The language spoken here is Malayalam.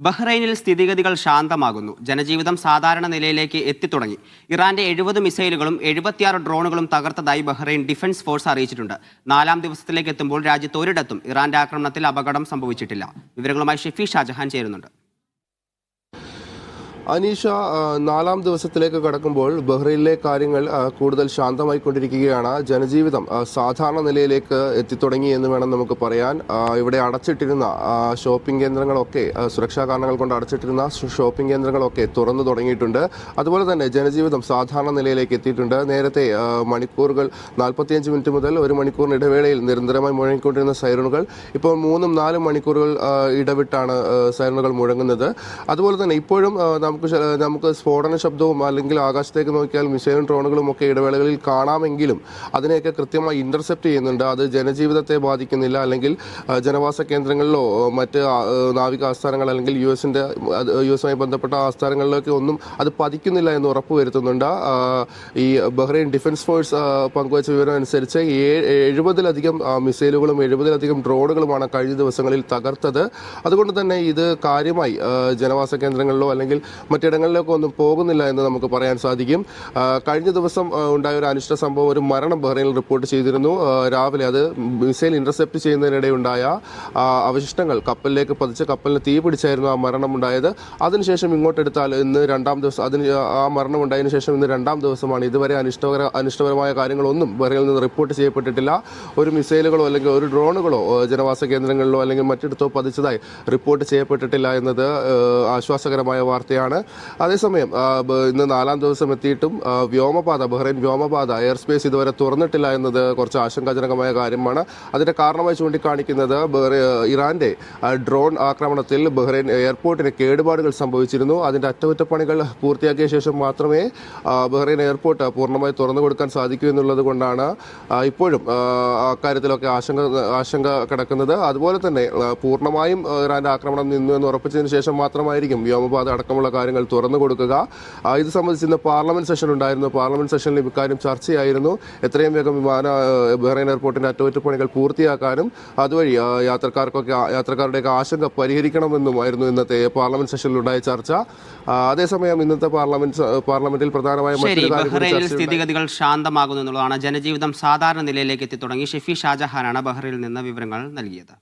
ബഹ്റൈനിൽ സ്ഥിതിഗതികൾ ശാന്തമാകുന്നു. ജനജീവിതം സാധാരണ നിലയിലേക്ക് എത്തിത്തുടങ്ങി. ഇറാന്റെ 70 മിസൈലുകളും 76 ഡ്രോണുകളും തകർത്തതായി ബഹ്റൈൻ ഡിഫൻസ് ഫോഴ്സ് അറിയിച്ചിട്ടുണ്ട്. 4-ാം ദിവസത്തിലേക്ക് എത്തുമ്പോൾ രാജ്യത്ത് ഒരിടത്തും ഇറാന്റെ ആക്രമണത്തിൽ അപകടം സംഭവിച്ചിട്ടില്ല. വിവരങ്ങളുമായി ഷെഫി ഷാജഹാൻ ചേരുന്നുണ്ട്. അനീഷ, 4-ാം ദിവസത്തിലേക്ക് കടക്കുമ്പോൾ ബഹ്റൈനിലെ കാര്യങ്ങൾ കൂടുതൽ ശാന്തമായിക്കൊണ്ടിരിക്കുകയാണ്. ജനജീവിതം സാധാരണ നിലയിലേക്ക് എത്തിത്തുടങ്ങി എന്ന് വേണം നമുക്ക് പറയാൻ. ഇവിടെ അടച്ചിട്ടിരുന്ന ഷോപ്പിംഗ് കേന്ദ്രങ്ങളൊക്കെ, സുരക്ഷാ കാരണങ്ങൾ കൊണ്ട് അടച്ചിട്ടിരുന്ന ഷോപ്പിംഗ് കേന്ദ്രങ്ങളൊക്കെ തുറന്നു തുടങ്ങിയിട്ടുണ്ട്. അതുപോലെ തന്നെ ജനജീവിതം സാധാരണ നിലയിലേക്ക് എത്തിയിട്ടുണ്ട്. നേരത്തെ മണിക്കൂറുകൾ 45 മിനിറ്റ് മുതൽ 1 മണിക്കൂറിന് ഇടവേളയിൽ നിരന്തരമായി മുഴങ്ങിക്കൊണ്ടിരുന്ന സൈറണുകൾ ഇപ്പോൾ 3-4 മണിക്കൂറുകൾ ഇടവിട്ടാണ് സൈറണുകൾ മുഴങ്ങുന്നത്. അതുപോലെ തന്നെ ഇപ്പോഴും നമുക്ക് സ്ഫോടന ശബ്ദവും അല്ലെങ്കിൽ ആകാശത്തേക്ക് നോക്കിയാൽ മിസൈലും ഡ്രോണുകളും ഒക്കെ ഇടവേളകളിൽ കാണാമെങ്കിലും അതിനെയൊക്കെ കൃത്യമായി ഇന്റർസെപ്റ്റ് ചെയ്യുന്നുണ്ട്. അത് ജനജീവിതത്തെ ബാധിക്കുന്നില്ല, അല്ലെങ്കിൽ ജനവാസ കേന്ദ്രങ്ങളിലോ മറ്റ് നാവിക ആസ്ഥാനങ്ങൾ അല്ലെങ്കിൽ യുഎസുമായി ബന്ധപ്പെട്ട ആസ്ഥാനങ്ങളിലൊക്കെ ഒന്നും അത് പതിക്കുന്നില്ല എന്ന് ഉറപ്പുവരുത്തുന്നുണ്ട്. ഈ ബഹ്റൈൻ ഡിഫൻസ് ഫോഴ്സ് പങ്കുവച്ച വിവരം അനുസരിച്ച് 70-ലധികം മിസൈലുകളും 70-ലധികം ഡ്രോണുകളുമാണ് കഴിഞ്ഞ ദിവസങ്ങളിൽ തകർത്തത്. അതുകൊണ്ട് തന്നെ ഇത് കാര്യമായി ജനവാസ കേന്ദ്രങ്ങളിലോ അല്ലെങ്കിൽ മറ്റിടങ്ങളിലേക്ക് ഒന്നും പോകുന്നില്ല എന്ന് നമുക്ക് പറയാൻ സാധിക്കും. കഴിഞ്ഞ ദിവസം ഉണ്ടായ ഒരു അനിഷ്ട സംഭവം, ഒരു മരണം ബഹ്റൈനിൽ റിപ്പോർട്ട് ചെയ്തിരുന്നു. രാവിലെ അത് മിസൈൽ ഇന്റർസെപ്റ്റ് ചെയ്യുന്നതിനിടെ ഉണ്ടായ അവശിഷ്ടങ്ങൾ കപ്പലിലേക്ക് പതിച്ച് കപ്പലിന് തീ പിടിച്ചായിരുന്നു ആ മരണം ഉണ്ടായത്. അതിനുശേഷം ഇങ്ങോട്ടെടുത്താൽ ഇന്ന് 2-ാം ദിവസം, ആ മരണം ഉണ്ടായതിനു ശേഷം ഇന്ന് 2-ാം ദിവസമാണ്. ഇതുവരെ അനിഷ്ടപരമായ കാര്യങ്ങളൊന്നും ബഹ്റൈനിൽ നിന്ന് റിപ്പോർട്ട് ചെയ്യപ്പെട്ടിട്ടില്ല. ഒരു മിസൈലുകളോ അല്ലെങ്കിൽ ഒരു ഡ്രോണുകളോ ജനവാസ കേന്ദ്രങ്ങളിലോ അല്ലെങ്കിൽ മറ്റിടത്തോ പതിച്ചതായി റിപ്പോർട്ട് ചെയ്യപ്പെട്ടിട്ടില്ല എന്നത് ആശ്വാസകരമായ വാർത്തയാണ്. അതേസമയം ഇന്ന് 4-ാം ദിവസം എത്തിയിട്ടും ബഹ്റൈൻ വ്യോമപാത എയർ സ്പേസ് ഇതുവരെ തുറന്നിട്ടില്ല എന്നത് കുറച്ച് ആശങ്കാജനകമായ കാര്യമാണ്. അതിന്റെ കാരണമായി ചൂണ്ടിക്കാണിക്കുന്നത് ഇറാന്റെ ഡ്രോൺ ആക്രമണത്തിൽ ബഹ്റൈൻ എയർപോർട്ടിന് കേടുപാടുകൾ സംഭവിച്ചിരുന്നു. അതിന്റെ അറ്റകുറ്റപ്പണികൾ പൂർത്തിയാക്കിയ ശേഷം മാത്രമേ ബഹ്റൈൻ എയർപോർട്ട് പൂർണ്ണമായി തുറന്നു കൊടുക്കാൻ സാധിക്കൂ എന്നുള്ളത് കൊണ്ടാണ് ഇപ്പോഴും അക്കാര്യത്തിലൊക്കെ ആശങ്ക കിടക്കുന്നത്. അതുപോലെ തന്നെ പൂർണ്ണമായും ഇറാന്റെ ആക്രമണം നിന്നു എന്ന് ഉറപ്പിച്ചതിന് ശേഷം മാത്രമായിരിക്കും വ്യോമപാത അടക്കമുള്ള കാര്യങ്ങൾ തുറന്നു കൊടുക്കുക. ഇത് സംബന്ധിച്ച് ഇന്ന് പാർലമെന്റ് സെഷൻ ഉണ്ടായിരുന്നു. പാർലമെന്റ് സെഷനിൽ ഇക്കാര്യം ചർച്ചയായിരുന്നു. എത്രയും വേഗം ബഹ്റൈൻ എയർപോർട്ടിന്റെ അറ്റകുറ്റപ്പണികൾ പൂർത്തിയാക്കാനും അതുവഴി യാത്രക്കാരുടെയൊക്കെ ആശങ്ക പരിഹരിക്കണമെന്നുമായിരുന്നു ഇന്നത്തെ പാർലമെന്റ് സെഷനിൽ ഉണ്ടായ ചർച്ച. അതേസമയം ഇന്നത്തെ പാർലമെന്റിൽ പ്രധാനമായും ബഹ്റൈനിൽ സ്ഥിതിഗതികൾ ശാന്തമാകുന്നു എന്നുള്ളതാണ്. ജനജീവിതം സാധാരണ നിലയിലേക്ക് എത്തി തുടങ്ങി. ഷെഫി ഷാജഹാനാണ് ബഹ്റൈനിൽ നിന്ന് വിവരങ്ങൾ നൽകിയത്.